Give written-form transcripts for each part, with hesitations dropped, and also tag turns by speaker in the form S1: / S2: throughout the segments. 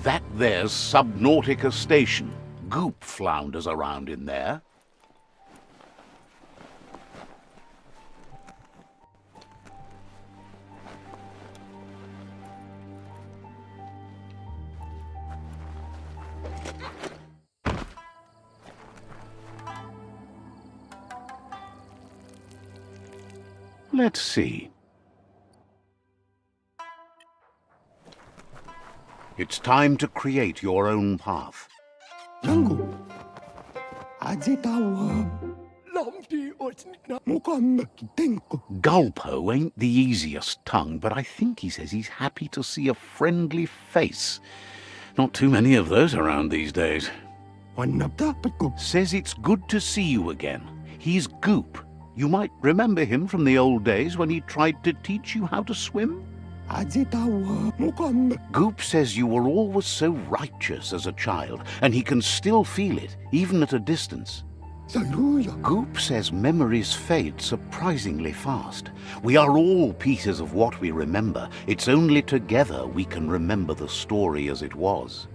S1: That there's Subnautica Station. Goop flounders around in there. Let's see. It's time to create your own path. Gulpo ain't the easiest tongue, but I think he says he's happy to see a friendly face. Not too many of those around these days. Says it's good to see you again. He's Goop. You might remember him from the old days when he tried to teach you how to swim. Goop says you were always so righteous as a child, and he can still feel it, even at a distance. Goop says memories fade surprisingly fast. We are all pieces of what we remember. It's only together we can remember the story as it was.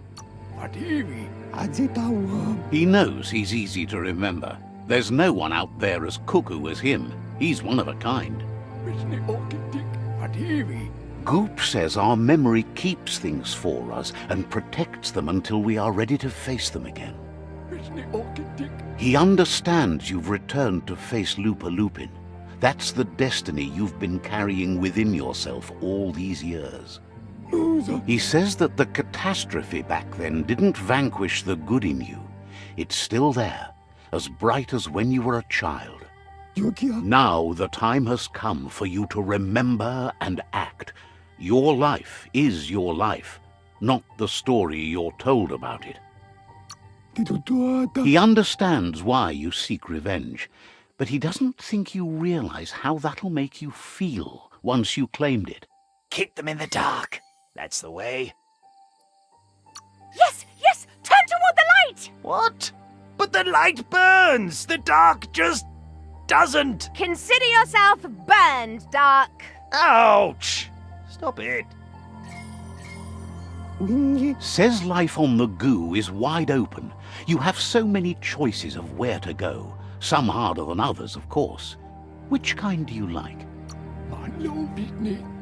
S1: He knows he's easy to remember. There's no one out there as cuckoo as him. He's one of a kind. Goop says our memory keeps things for us and protects them until we are ready to face them again. He understands you've returned to face Lupa-Lupin. That's the destiny you've been carrying within yourself all these years. He says that the catastrophe back then didn't vanquish the good in you. It's still there, as bright as when you were a child. Now the time has come for you to remember and act. Your life is your life, not the story you're told about it. He understands why you seek revenge, but he doesn't think you realize how that'll make you feel once you claimed it.
S2: Keep them in the dark. That's the way.
S3: Yes, yes! Turn toward the light!
S2: What? But the light burns! The dark just doesn't!
S3: Consider yourself burned, Dark.
S2: Ouch! Stop it.
S1: Says life on the goo is wide open. You have so many choices of where to go. Some harder than others, of course. Which kind do you like?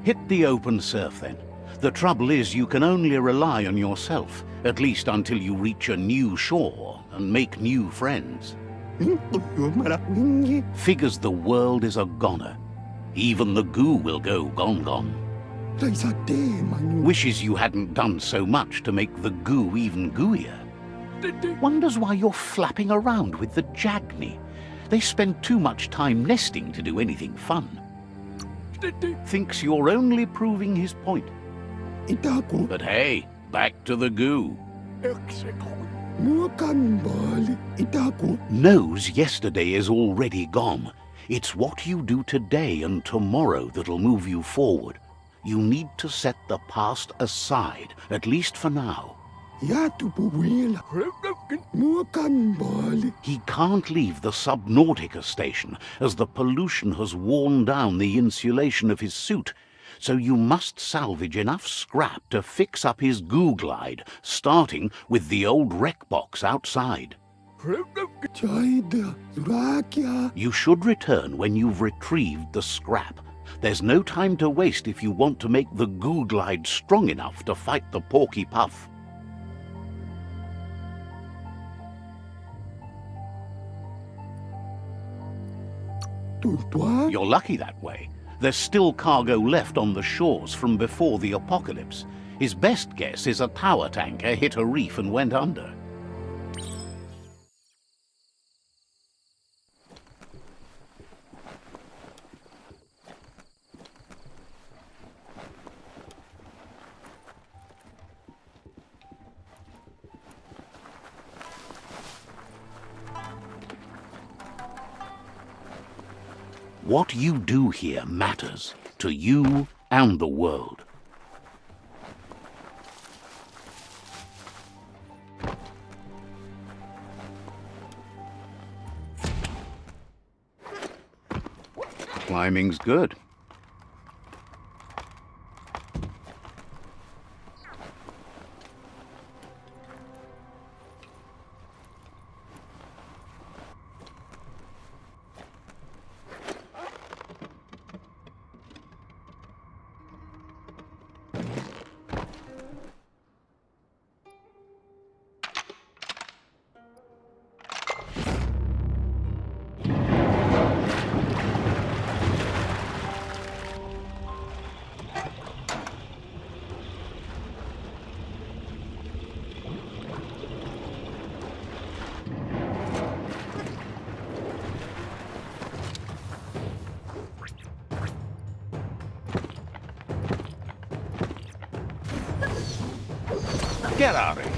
S1: Hit the open surf, then. The trouble is you can only rely on yourself, at least until you reach a new shore and make new friends. Figures the world is a goner. Even the goo will go gone. Wishes you hadn't done so much to make the goo even gooier. Wonders why you're flapping around with the Jagni. They spend too much time nesting to do anything fun. Thinks you're only proving his point. But hey, back to the goo. Knows yesterday is already gone. It's what you do today and tomorrow that'll move you forward. You need to set the past aside, at least for now. He can't leave the Subnautica station, as the pollution has worn down the insulation of his suit. So you must salvage enough scrap to fix up his goo glide, starting with the old wreck box outside. You should return when you've retrieved the scrap. There's no time to waste if you want to make the goo glide strong enough to fight the Porky Puff. You're lucky that way. There's still cargo left on the shores from before the apocalypse. His best guess is a tower tanker hit a reef and went under. What you do here matters, to you and the world. Climbing's good. Get out of here.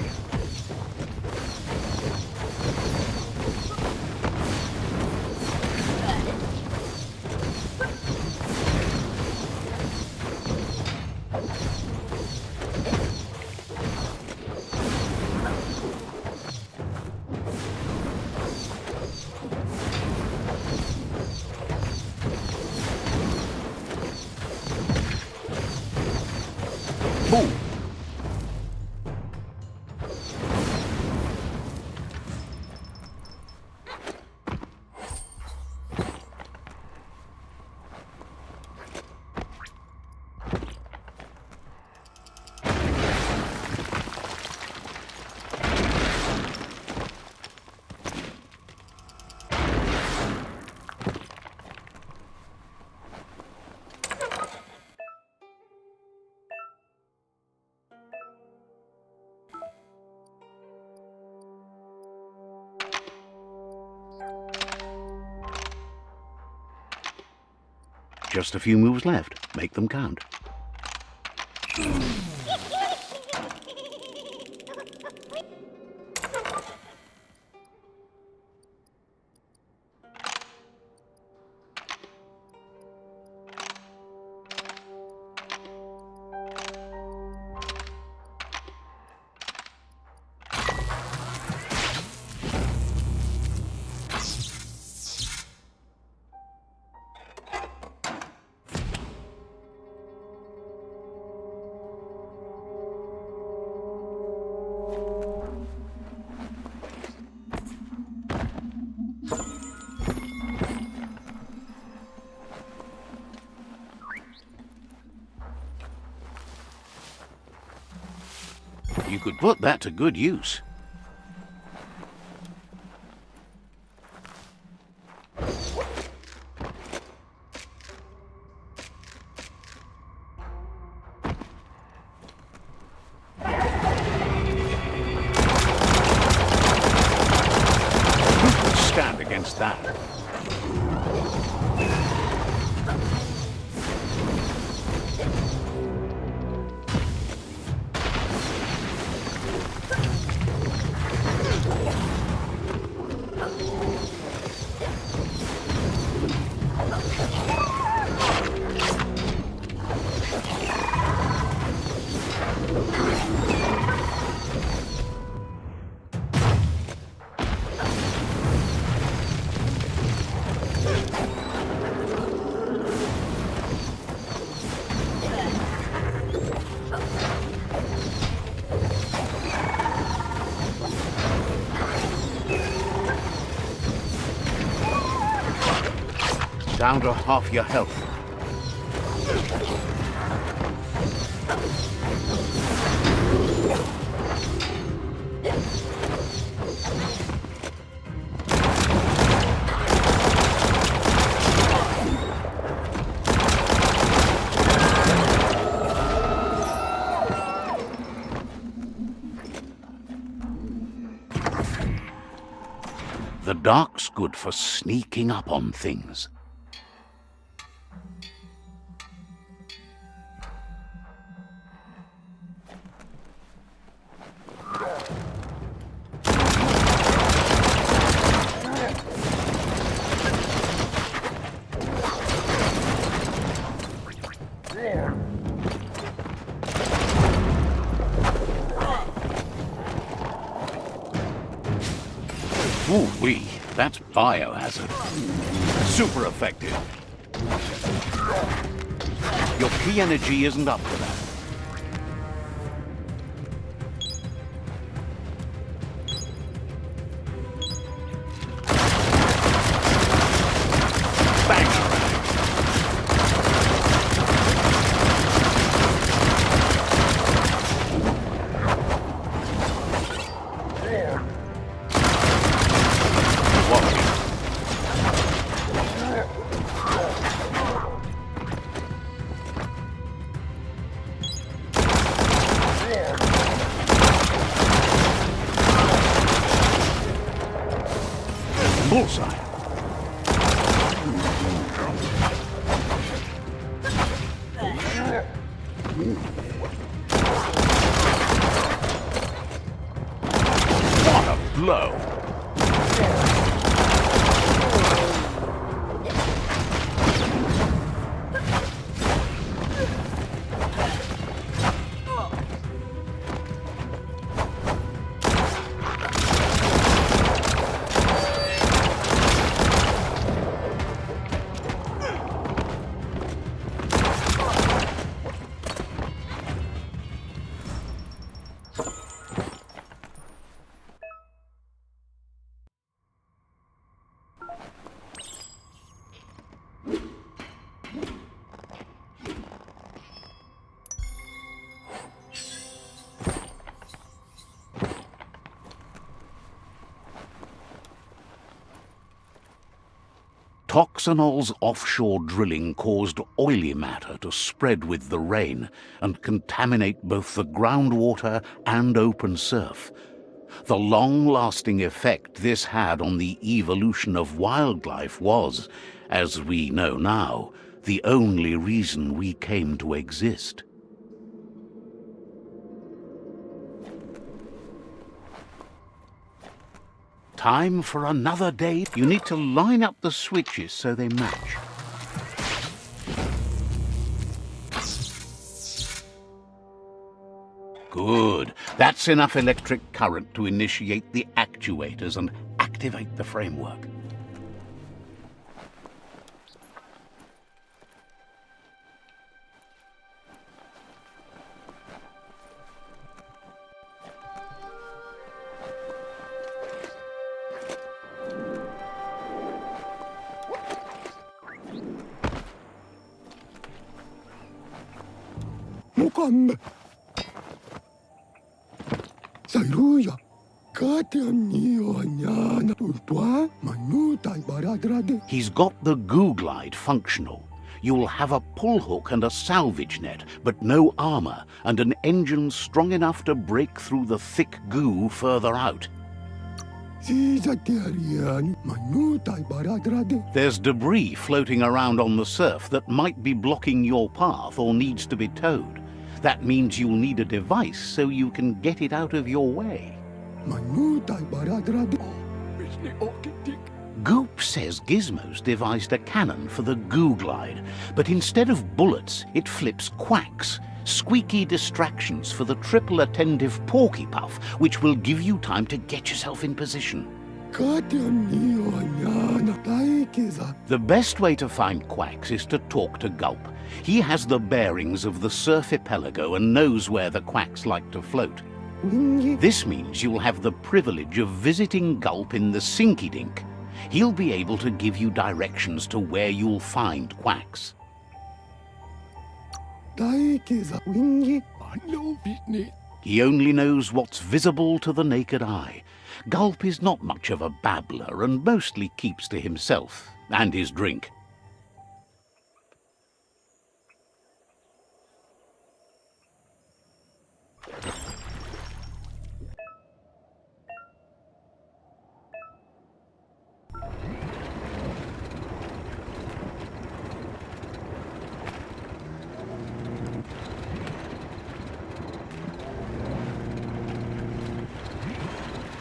S1: Move. Just a few moves left. Make them count. You could put that to good use. Who could stand against that? Down to half your health. The dark's good for sneaking up on things. Ooh-wee, that's biohazard. Super effective. Your key energy isn't up to that. Bullseye. blow. Toxanol's offshore drilling caused oily matter to spread with the rain and contaminate both the groundwater and open surf. The long-lasting effect this had on the evolution of wildlife was, as we know now, the only reason we came to exist. Time for another day. You need to line up the switches so they match. Good. That's enough electric current to initiate the actuators and activate the framework. He's got the goo glide functional. You'll have a pull hook and a salvage net, but no armor, and an engine strong enough to break through the thick goo further out. There's debris floating around on the surf that might be blocking your path or needs to be towed. That means you'll need a device so you can get it out of your way. Goop says Gizmo's devised a cannon for the goo glide, but instead of bullets, it flips quacks, squeaky distractions for the triple attentive Porky puff, which will give you time to get yourself in position. The best way to find quacks is to talk to Gulp. He has the bearings of the surfipelago and knows where the quacks like to float. This means you'll have the privilege of visiting Gulp in the Sinky Dink. He'll be able to give you directions to where you'll find quacks. He only knows what's visible to the naked eye. Gulp is not much of a babbler and mostly keeps to himself and his drink.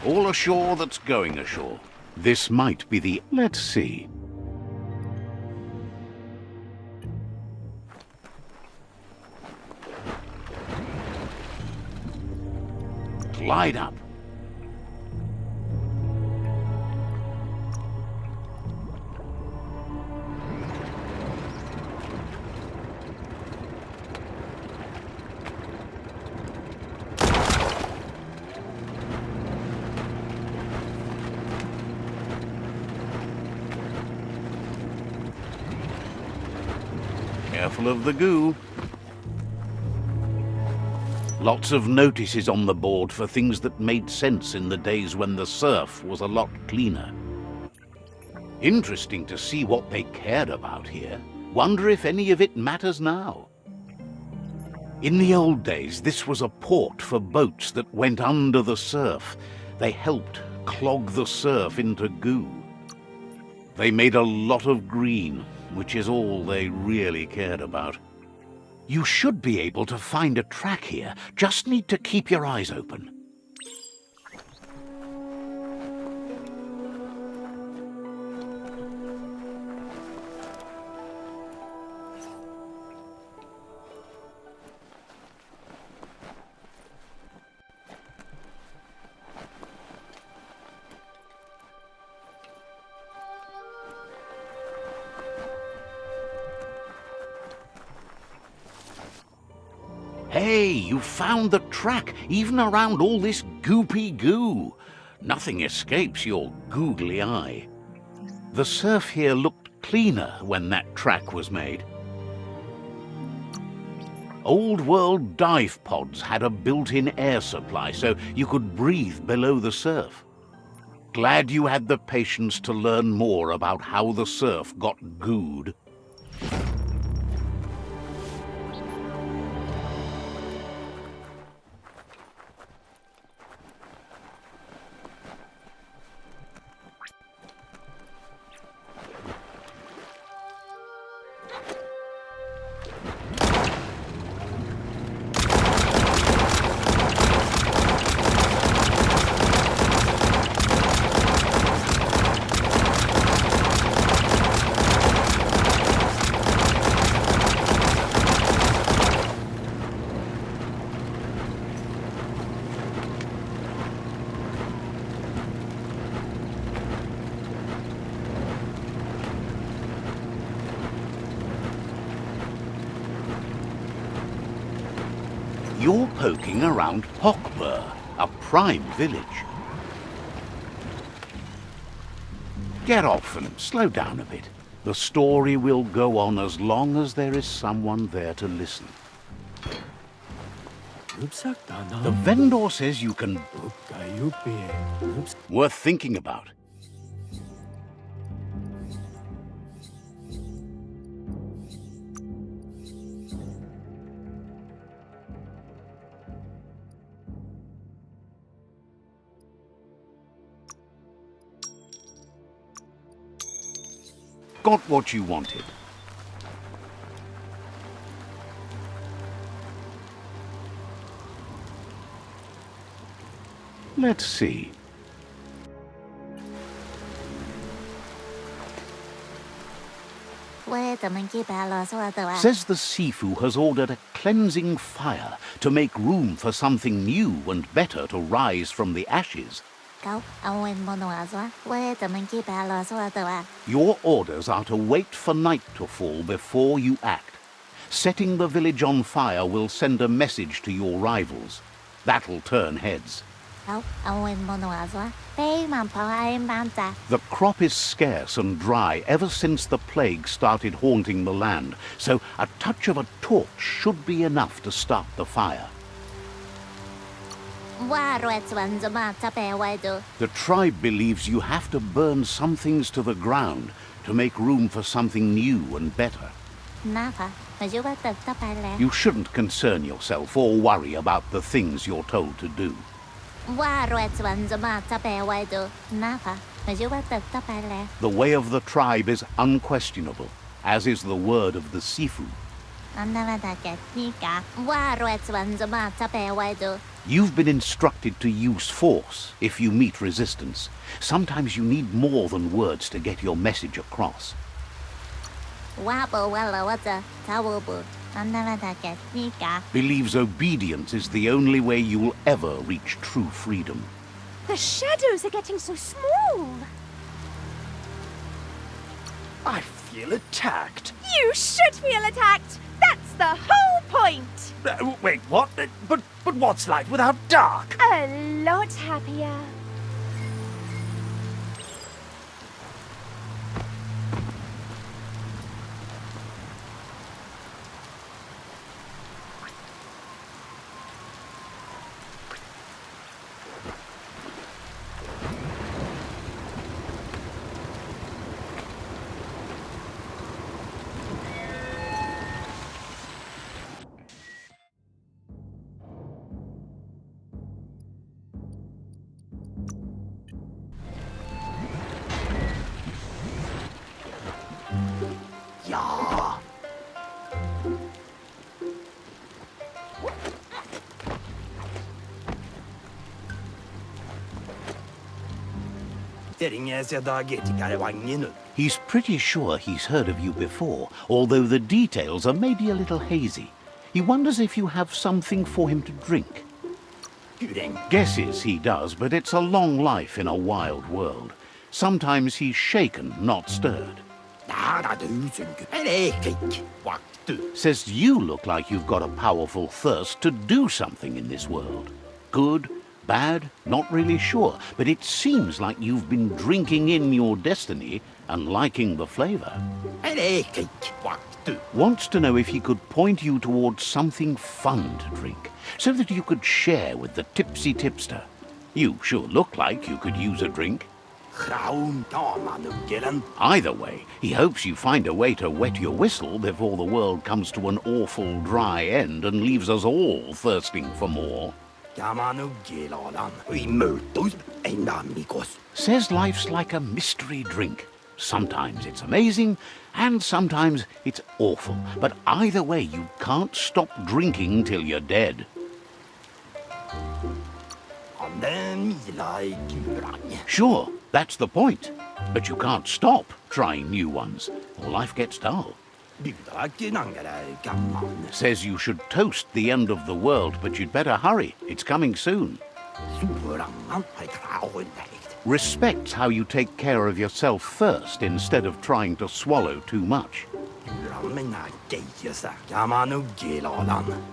S1: All ashore that's going ashore. This might be the... Let's see. Glide up. Careful of the goo. Lots of notices on the board for things that made sense in the days when the surf was a lot cleaner. Interesting to see what they cared about here. Wonder if any of it matters now. In the old days, this was a port for boats that went under the surf. They helped clog the surf into goo. They made a lot of green, which is all they really cared about. You should be able to find a track here. Just need to keep your eyes open. Hey, you found the track, even around all this goopy goo. Nothing escapes your googly eye. The surf here looked cleaner when that track was made. Old world dive pods had a built-in air supply, so you could breathe below the surf. Glad you had the patience to learn more about how the surf got gooed. You're poking around Hockbur, a prime village. Get off and slow down a bit. The story will go on as long as there is someone there to listen. The vendor says you can... Worth thinking about. Got what you wanted. Let's see. Says the Sifu has ordered a cleansing fire to make room for something new and better to rise from the ashes. Your orders are to wait for night to fall before you act. Setting the village on fire will send a message to your rivals. That'll turn heads. The crop is scarce and dry ever since the plague started haunting the land, so a touch of a torch should be enough to start the fire. The tribe believes you have to burn some things to the ground to make room for something new and better. You shouldn't concern yourself or worry about the things you're told to do. The way of the tribe is unquestionable, as is the word of the Sifu. You've been instructed to use force if you meet resistance. Sometimes you need more than words to get your message across. Believes obedience is the only way you'll ever reach true freedom.
S3: The shadows are getting so small.
S2: I feel attacked.
S3: You should feel attacked. That's the whole point.
S2: Wait, what? But what's light without dark?
S3: A lot happier.
S1: Ja. He's pretty sure he's heard of you before, although the details are maybe a little hazy. He wonders if you have something for him to drink. Guesses he does, but it's a long life in a wild world. Sometimes he's shaken, not stirred. Says you look like you've got a powerful thirst to do something in this world. Good, bad, not really sure, but it seems like you've been drinking in your destiny and liking the flavor. Wants to know if he could point you towards something fun to drink, so that you could share with the tipsy tipster. You sure look like you could use a drink. Either way, he hopes you find a way to wet your whistle before the world comes to an awful dry end and leaves us all thirsting for more. Says life's like a mystery drink. Sometimes it's amazing, and sometimes it's awful. But either way, you can't stop drinking till you're dead. Sure, that's the point. But you can't stop trying new ones, or life gets dull. Says you should toast the end of the world, but you'd better hurry. It's coming soon. Respects how you take care of yourself first instead of trying to swallow too much.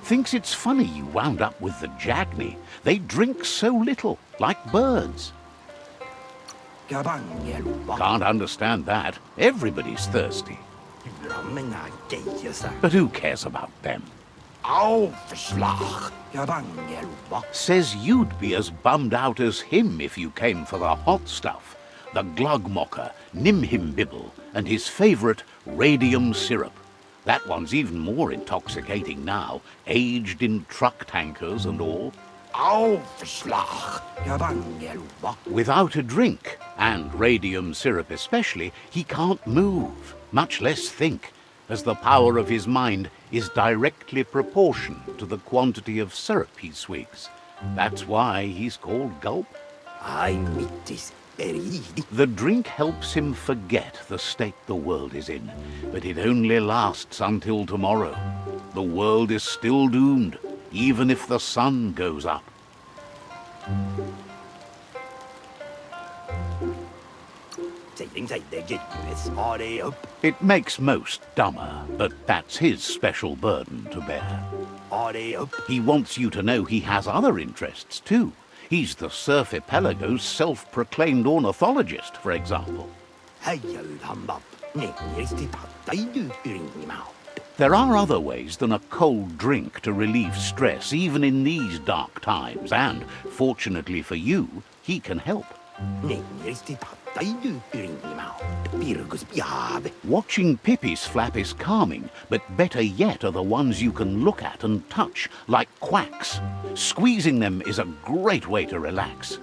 S1: Thinks it's funny you wound up with the Jagni. They drink so little, like birds. Can't understand that. Everybody's thirsty. But who cares about them? Says you'd be as bummed out as him if you came for the hot stuff. The Glugmocker, Nimhimbibble, and his favourite radium syrup. That one's even more intoxicating now, aged in truck tankers and all. Without a drink, and radium syrup especially, he can't move, much less think, as the power of his mind is directly proportioned to the quantity of syrup he swigs. That's why he's called Gulp. The drink helps him forget the state the world is in, but it only lasts until tomorrow. The world is still doomed, even if the sun goes up. It makes most dumber, but that's his special burden to bear. He wants you to know he has other interests too. He's the Surfipelago's self-proclaimed ornithologist, for example. There are other ways than a cold drink to relieve stress, even in these dark times, and, fortunately for you, he can help. Watching Pippi's flap is calming, but better yet are the ones you can look at and touch, like quacks. Squeezing them is a great way to relax.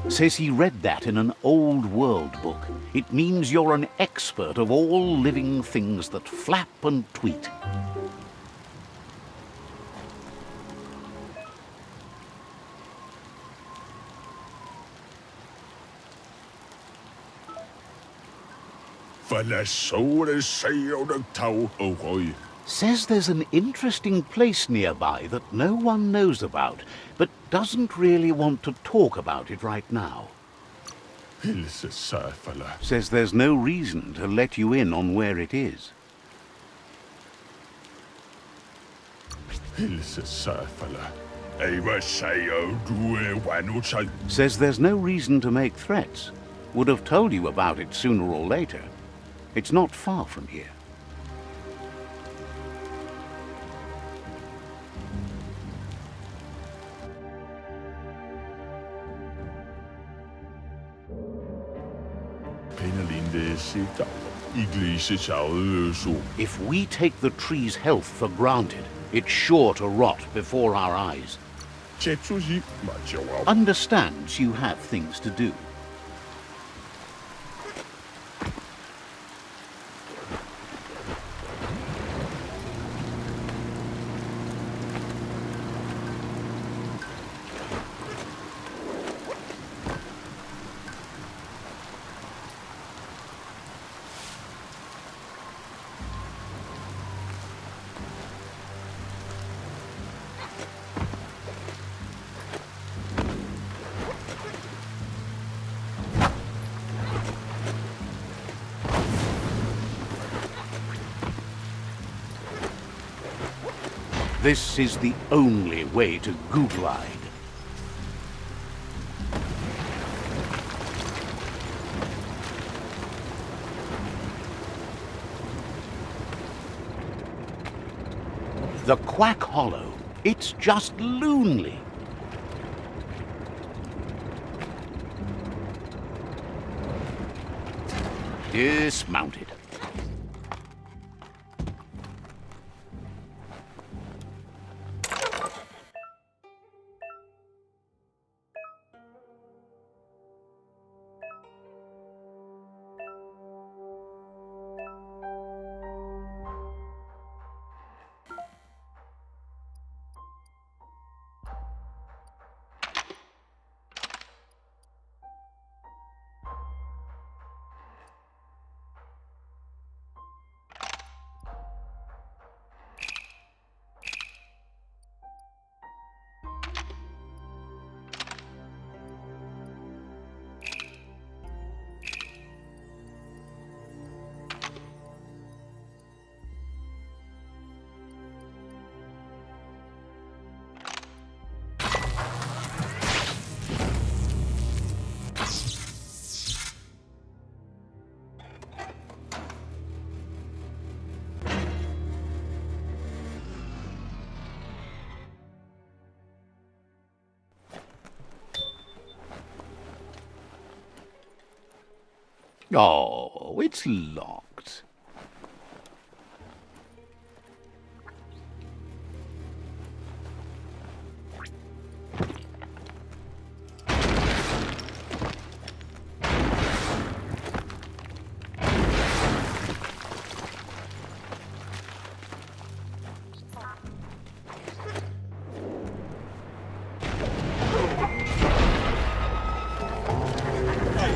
S1: Says he read that in an old world book. It means you're an expert of all living things that flap and tweet. Says there's an interesting place nearby that no one knows about, but doesn't really want to talk about it right now. Says there's no reason to let you in on where it is. Says there's no reason to make threats. Would have told you about it sooner or later. It's not far from here. If we take the tree's health for granted, it's sure to rot before our eyes. Understands you have things to do. This is the only way to goo glide. The Quack Hollow. It's just lonely. Dismounted. Oh, it's locked.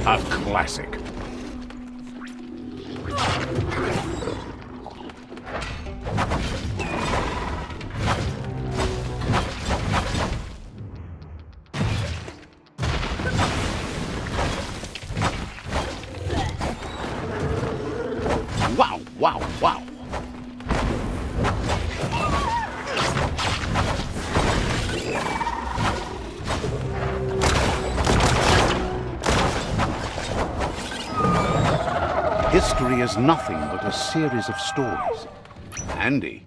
S1: A classic. Wow, wow, wow. History is nothing but a series of stories. Handy.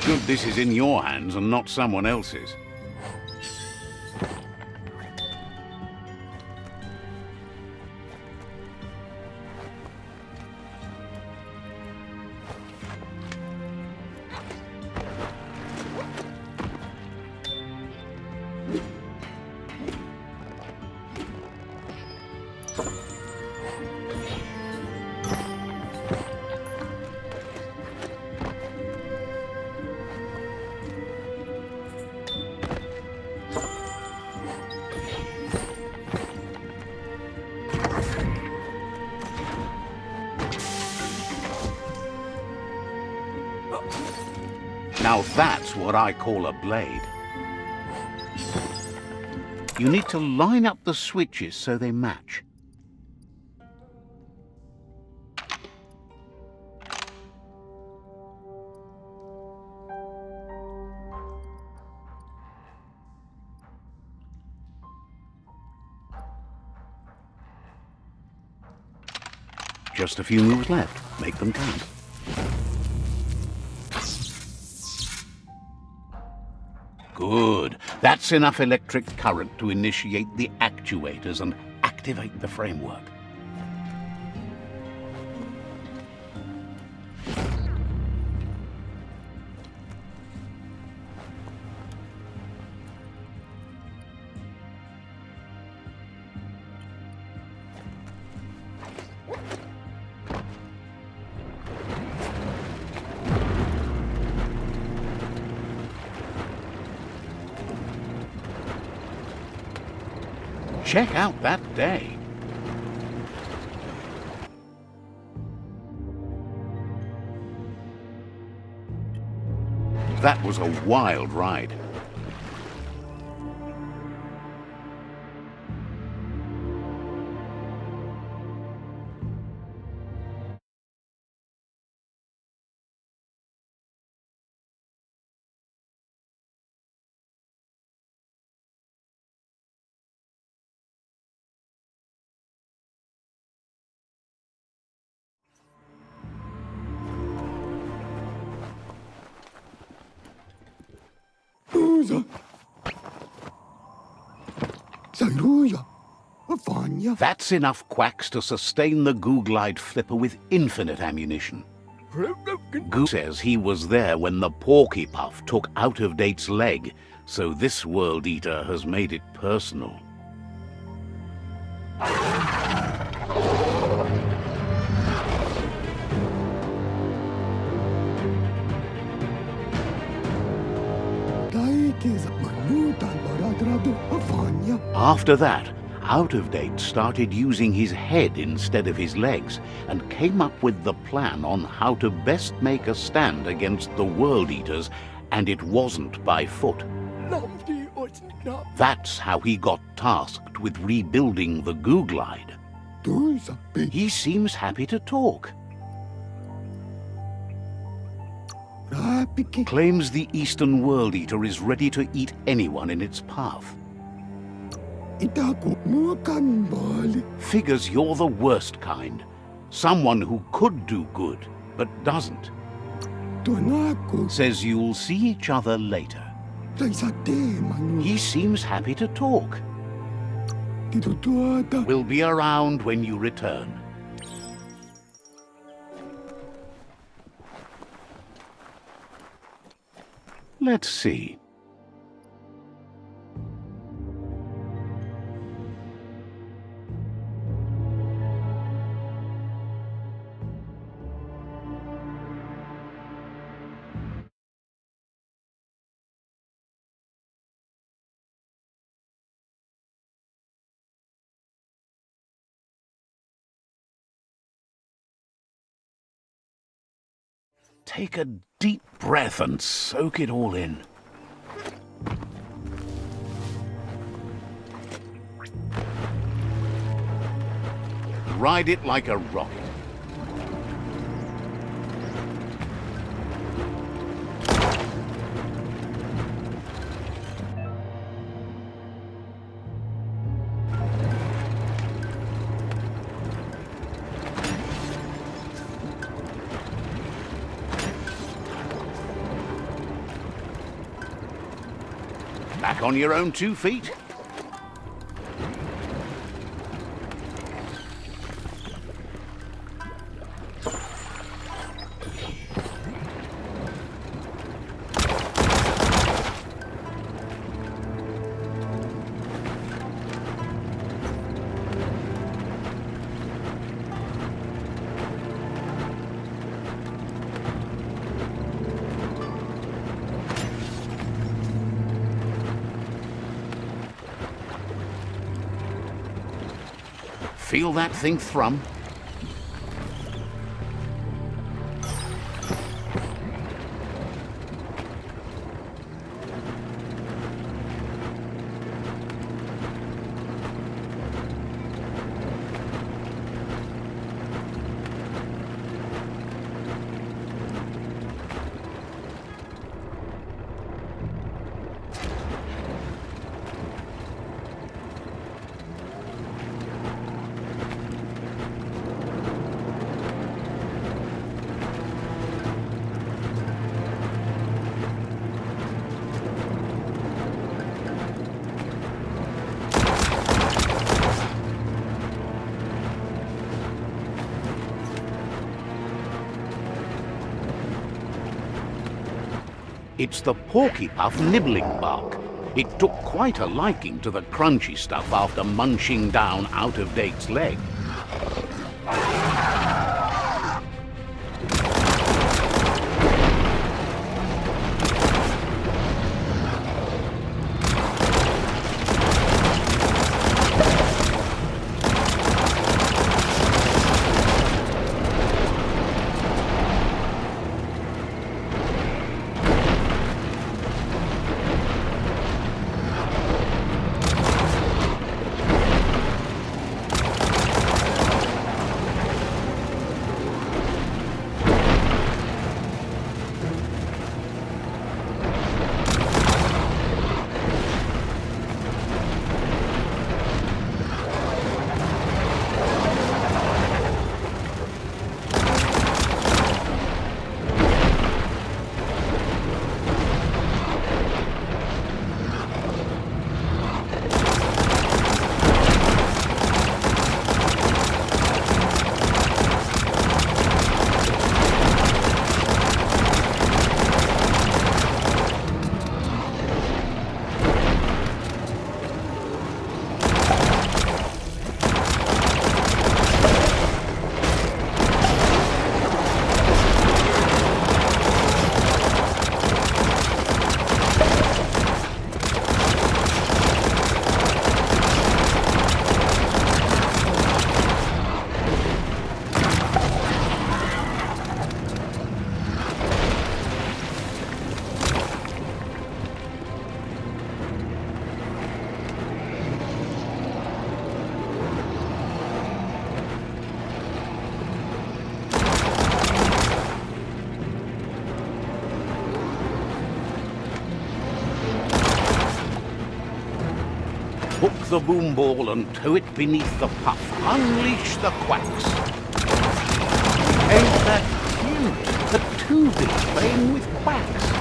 S1: Good this is in your hands and not someone else's. Now that's what I call a blade. You need to line up the switches so they match. Just a few moves left. Make them count. Good. That's enough electric current to initiate the actuators and activate the framework. Check out that day. That was a wild ride. That's enough quacks to sustain the Googlide flipper with infinite ammunition. Goo says he was there when the Porky Puff took Out-of-Date's leg, so this World Eater has made it personal. After that, Out-of-Date started using his head instead of his legs and came up with the plan on how to best make a stand against the World Eaters, and it wasn't by foot. That's how he got tasked with rebuilding the Googlide. He seems happy to talk. Claims the Eastern World Eater is ready to eat anyone in its path. Figures you're the worst kind. Someone who could do good, but doesn't. Says you'll see each other later. He seems happy to talk. We'll be around when you return. Let's see. Take a deep breath and soak it all in. Ride it like a rocket. Back on your own 2 feet. Feel that thing thrum? It's the Porky Puff nibbling bark. It took quite a liking to the crunchy stuff after munching down Out-of-Date's leg. the boom ball and tow it beneath the puff. Unleash the quacks. Ain't that cute? A Tubi playing with quacks.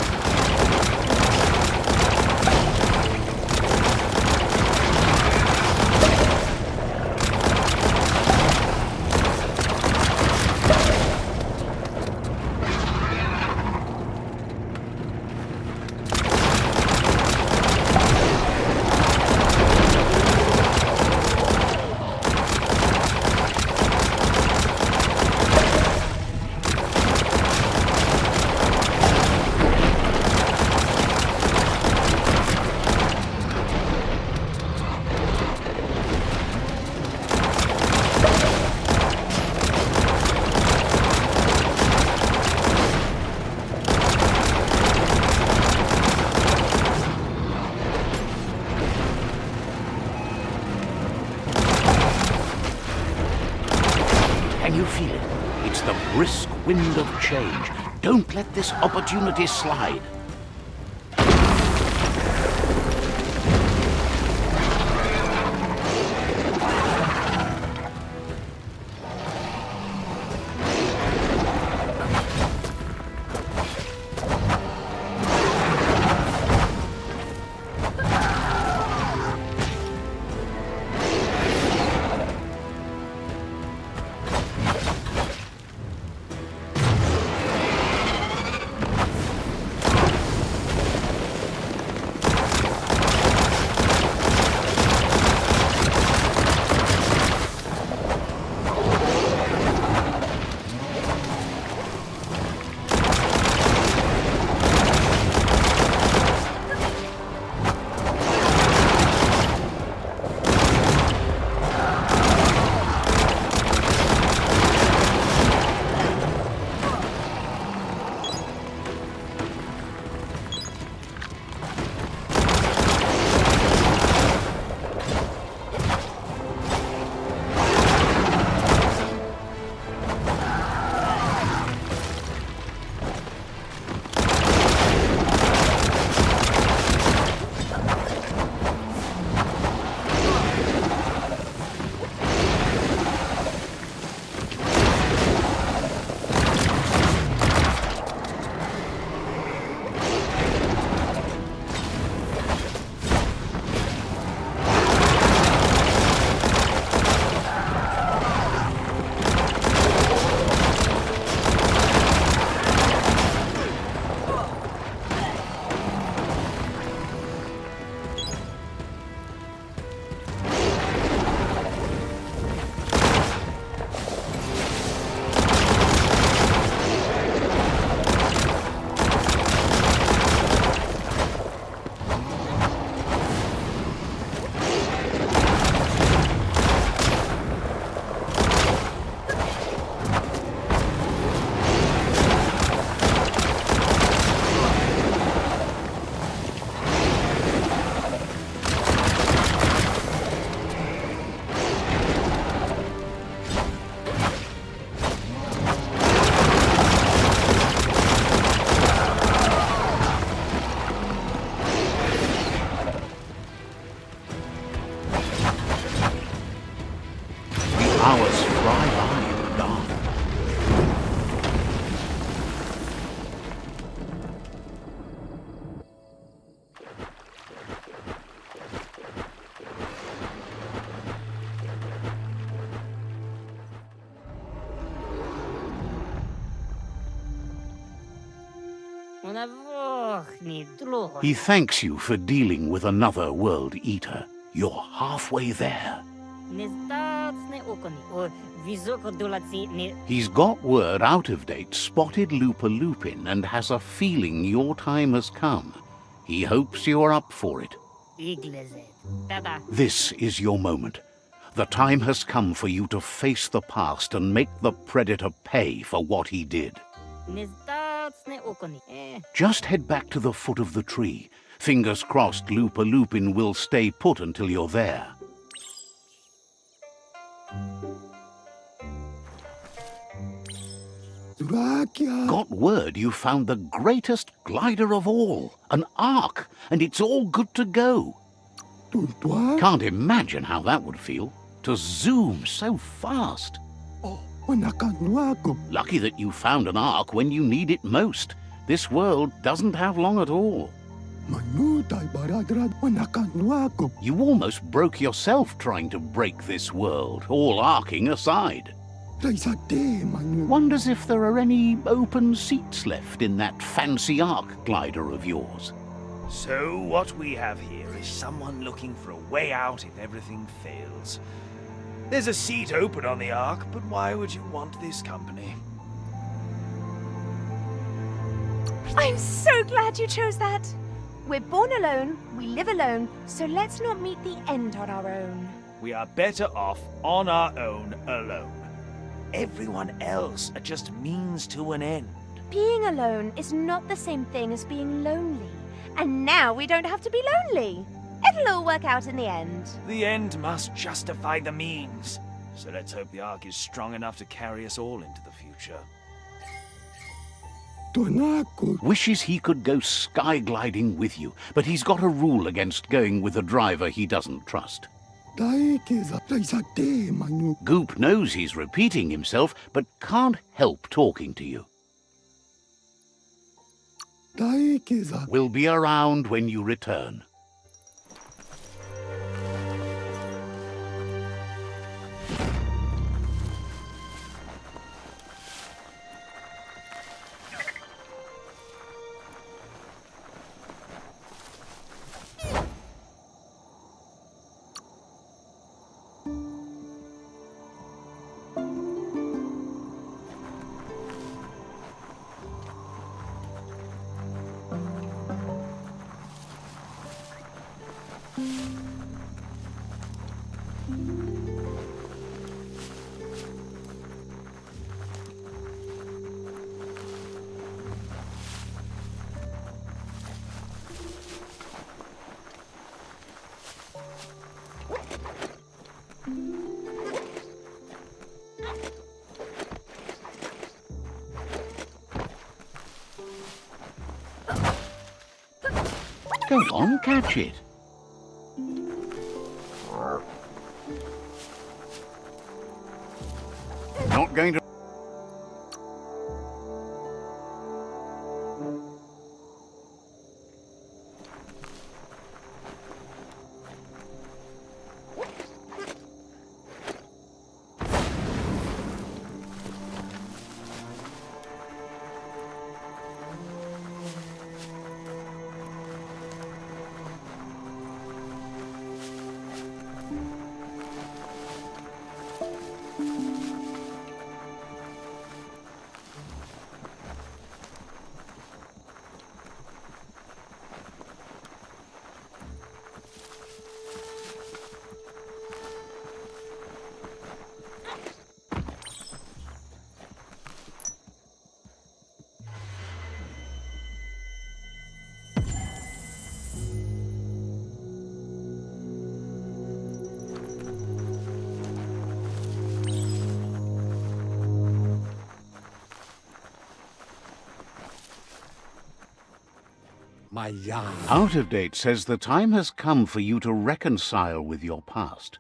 S1: Can you feel it? It's the brisk wind of change. Don't let this opportunity slide. Hours fly by in the dark. He thanks you for dealing with another world eater. You're halfway there. He's got word out of date spotted Lupin and has a feeling your time has come. He hopes you are up for it. This is your moment. The time has come for you to face the past and make the Predator pay for what he did. Just head back to the foot of the tree. Fingers crossed Lupin will stay put until you're there. Got word you found the greatest glider of all, an Ark, and it's all good to go. Can't imagine how that would feel, to zoom so fast. Lucky that you found an ark when you need it most. This world doesn't have long at all. You almost broke yourself trying to break this world, all arcing aside. Wonders if there are any open seats left in that fancy ark glider of yours.
S2: So what we have here is someone looking for a way out if everything fails. There's a seat open on the Ark, but why would you want this company?
S3: I'm so glad you chose that. We're born alone, we live alone, so let's not meet the end on our own.
S2: We are better off on our own alone. Everyone else are just means to an end.
S3: Being alone is not the same thing as being lonely. And now we don't have to be lonely. It'll all work out in the end.
S2: The end must justify the means. So let's hope the Ark is strong enough to carry us all into the future.
S1: Wishes he could go sky gliding with you, but he's got a rule against going with a driver he doesn't trust. Goop knows he's repeating himself, but can't help talking to you. We'll be around when you return. Go on, catch it. Not going to... Out of Date says the time has come for you to reconcile with your past.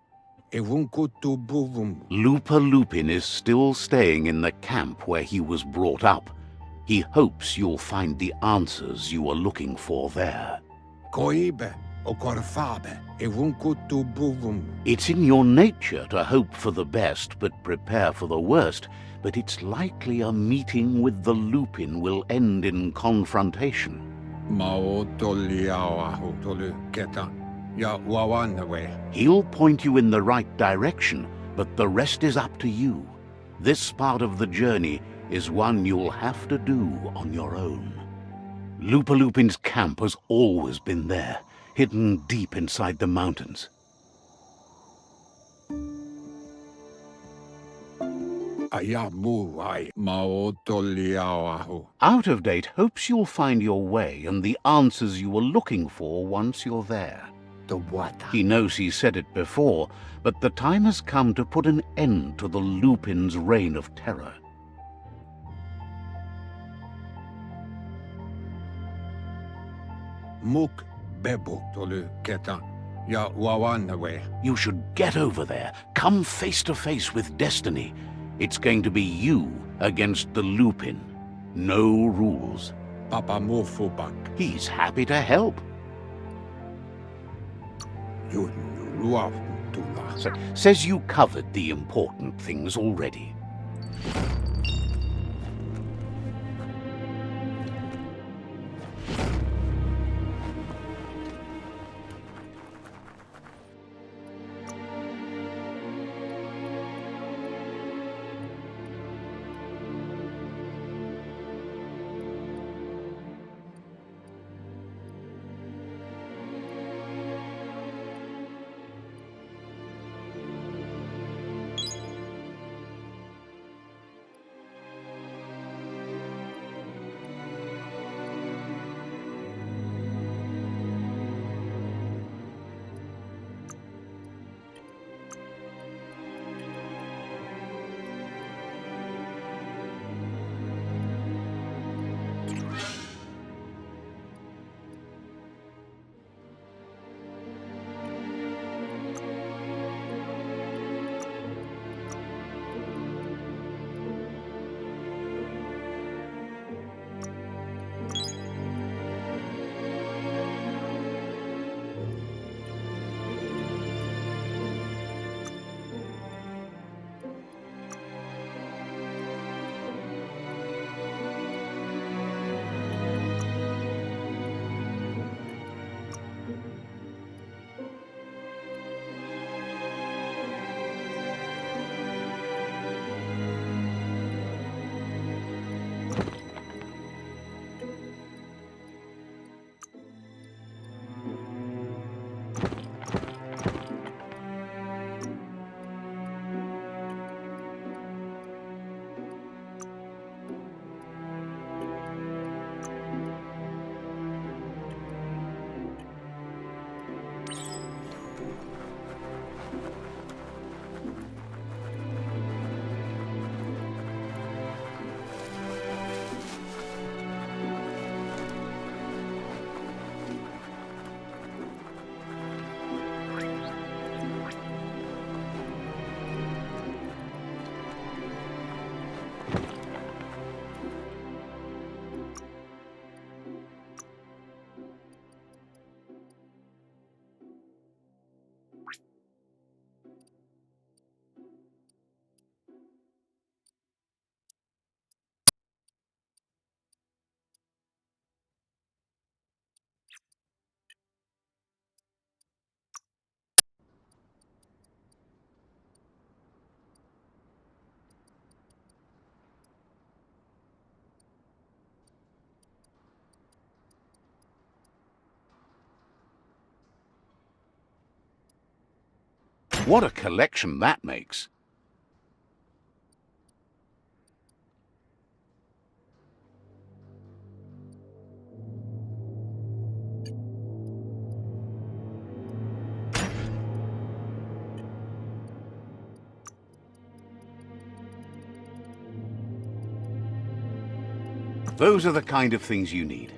S1: Looper Lupin is still staying in the camp where he was brought up. He hopes you'll find the answers you are looking for there. It's in your nature to hope for the best but prepare for the worst, but it's likely a meeting with the Lupin will end in confrontation. He'll point you in the right direction, but the rest is up to you. This part of the journey is one you'll have to do on your own. Looper Lupin's camp has always been there, hidden deep inside the mountains. Out of Date hopes you'll find your way and the answers you were looking for once you're there. He knows he said it before, but the time has come to put an end to the Lupin's reign of terror.
S4: Ja wawanwe.
S1: You should get over there. Come face to face with destiny. It's going to be you against the Lupin. No rules.
S4: Papa mofubak.
S1: He's happy to help.
S4: You luavutula.
S1: Says you covered the important things already. What a collection that makes. Those are the kind of things you need.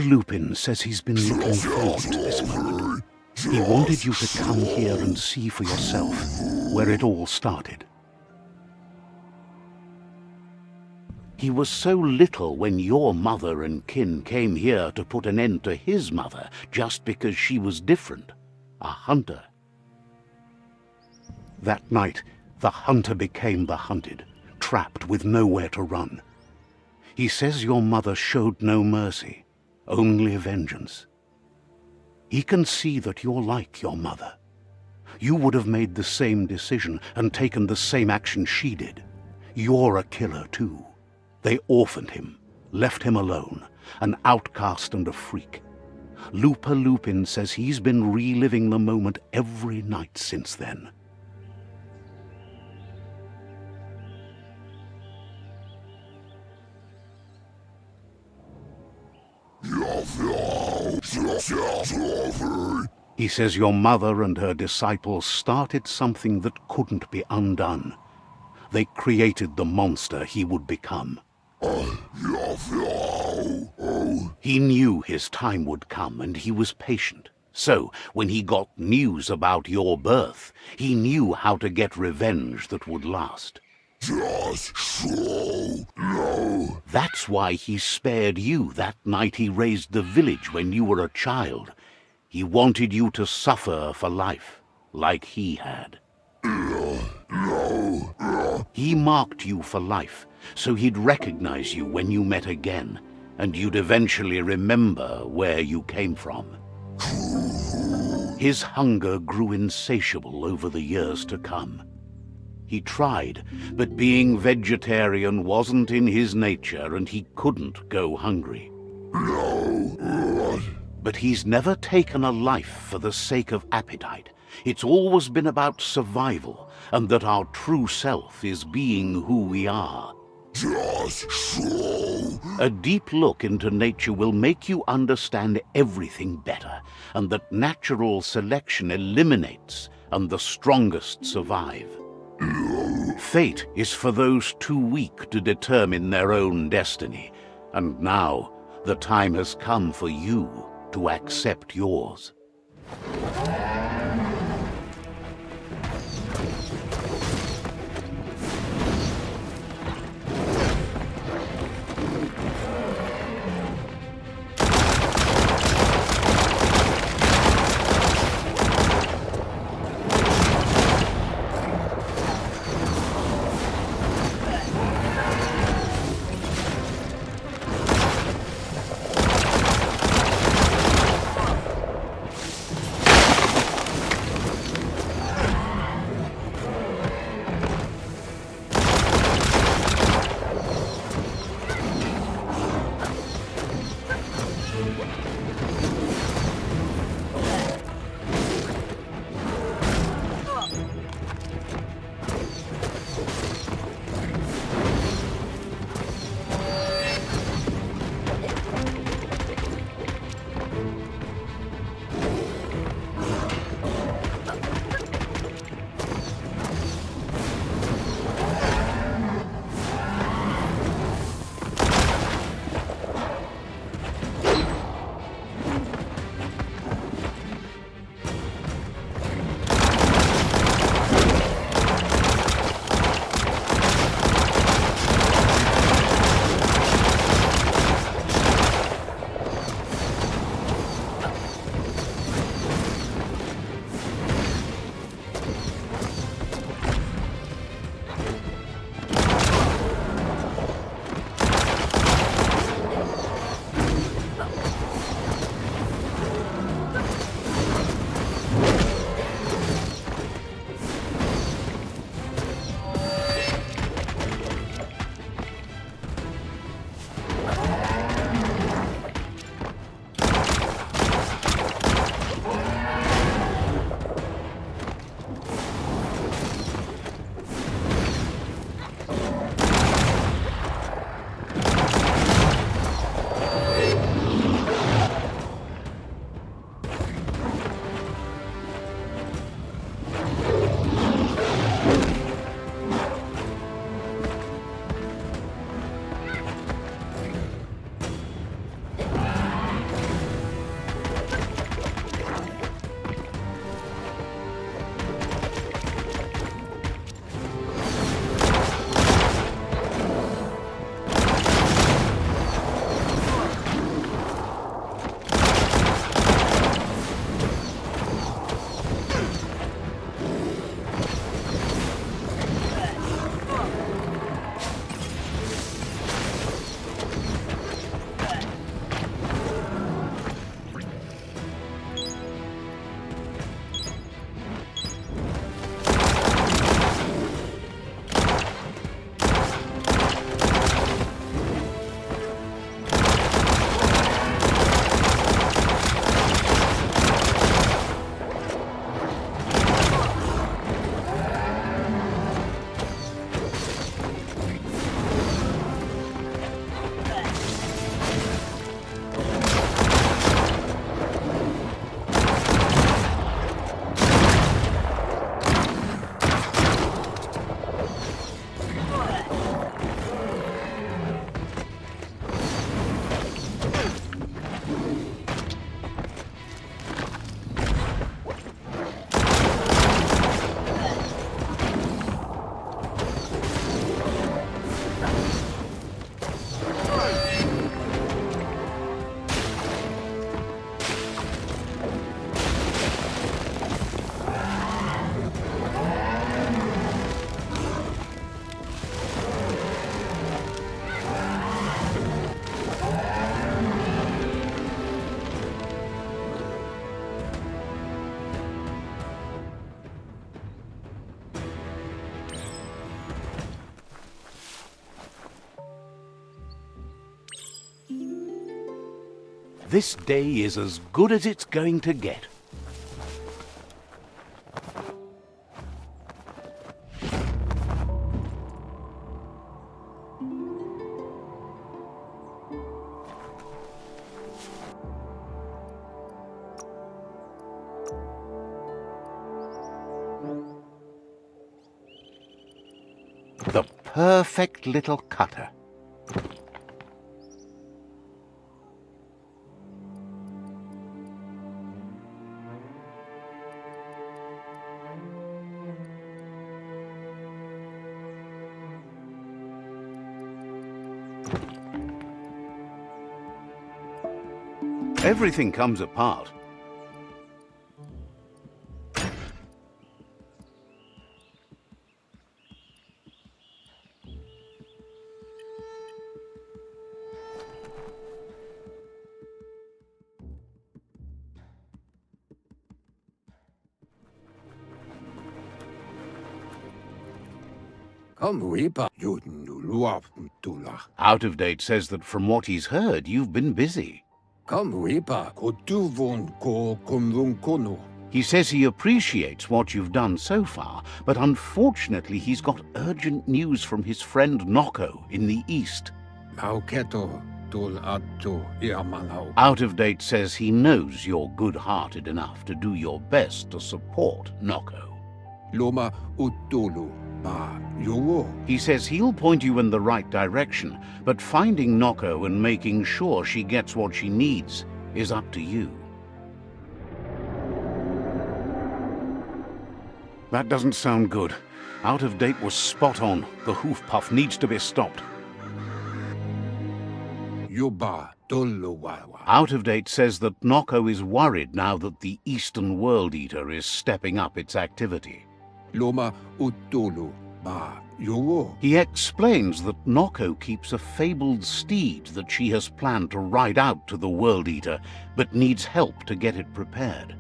S1: Lupin says he's been looking forward to this moment. He wanted you to come here and see for yourself where it all started. He was so little when your mother and kin came here to put an end to his mother just because she was different, a hunter. That night, the hunter became the hunted, trapped with nowhere to run. He says your mother showed no mercy, only vengeance. He can see that you're like your mother. You would have made the same decision and taken the same action she did. You're a killer too. They orphaned him, left him alone, an outcast and a freak. Lupa Lupin says he's been reliving the moment every night since then. He says your mother and her disciples started something that couldn't be undone. They created the monster he would become. He knew his time would come, and he was patient. So, when he got news about your birth, he knew how to get revenge that would last. Just so no. That's why he spared you that night he raised the village when you were a child. He wanted you to suffer for life, like he had. He marked you for life, so he'd recognize you when you met again, and you'd eventually remember where you came from. His hunger grew insatiable over the years to come. He tried, but being vegetarian wasn't in his nature, and he couldn't go hungry. But he's never taken a life for the sake of appetite. It's always been about survival, and that our true self is being who we are. Just so. A deep look into nature will make you understand everything better, and that natural selection eliminates, and the strongest survive. Fate is for those too weak to determine their own destiny, and now the time has come for you to accept yours. This day is as good as it's going to get. The perfect little cutter. Everything comes apart.
S4: Come weepa, you luaf tula.
S1: Out of Date says that from what he's heard, you've been busy.
S4: Come weepa, ko tuvon ko kumvun kono.
S1: He says he appreciates what you've done so far, but unfortunately he's got urgent news from his friend Noko in the east.
S4: Mauketo tul atto iamanau.
S1: Out of Date says he knows you're good-hearted enough to do your best to support Noko.
S4: Loma utulu ba yuwo.
S1: He says he'll point you in the right direction, but finding Noko and making sure she gets what she needs is up to you. That doesn't sound good. Out of Date was spot on. The hoof puff needs to be stopped.
S4: Yuba tolu wawa.
S1: Out of Date says that Noko is worried now that the Eastern World Eater is stepping up its activity.
S4: Loma utulu ba yuwo.
S1: He explains that Noko keeps a fabled steed that she has planned to ride out to the World Eater, but needs help to get it prepared.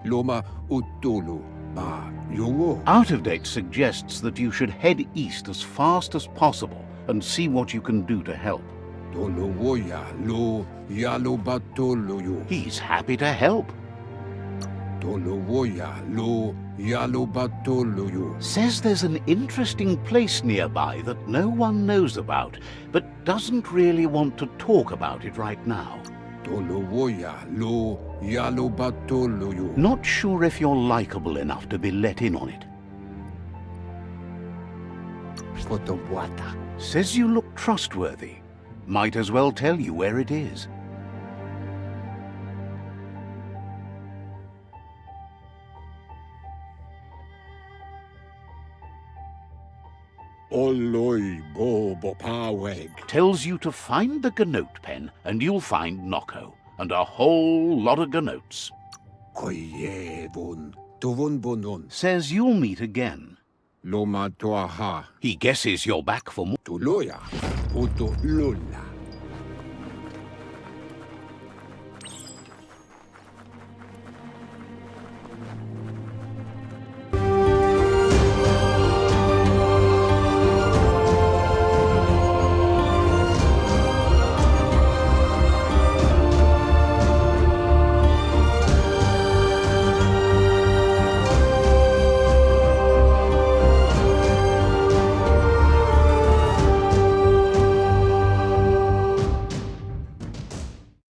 S4: Loma utulu ba yuwo.
S1: Out of Date suggests that you should head east as fast as possible and see what you can do to help.
S4: Tolu woya lo yalo ba tolu yu.
S1: He's happy to help.
S4: Tolu woya lo yalo ba tolu yu.
S1: Says there's an interesting place nearby that no one knows about, but doesn't really want to talk about it right now.
S4: Tolu woya lo yalo ba tolu yu.
S1: Not sure if you're likable enough to be let in on it.
S4: Fotowata.
S1: Says you look trustworthy. Might as well tell you where it is.
S4: Oloi bo bopaweg.
S1: Tells you to find the ganote pen and you'll find Noko, and a whole lot of ganotes.
S4: Koye vun tuvun bunun.
S1: Says you'll meet again.
S4: Loma toaha.
S1: He guesses you're back for more.
S4: Tuloya. Uto lula.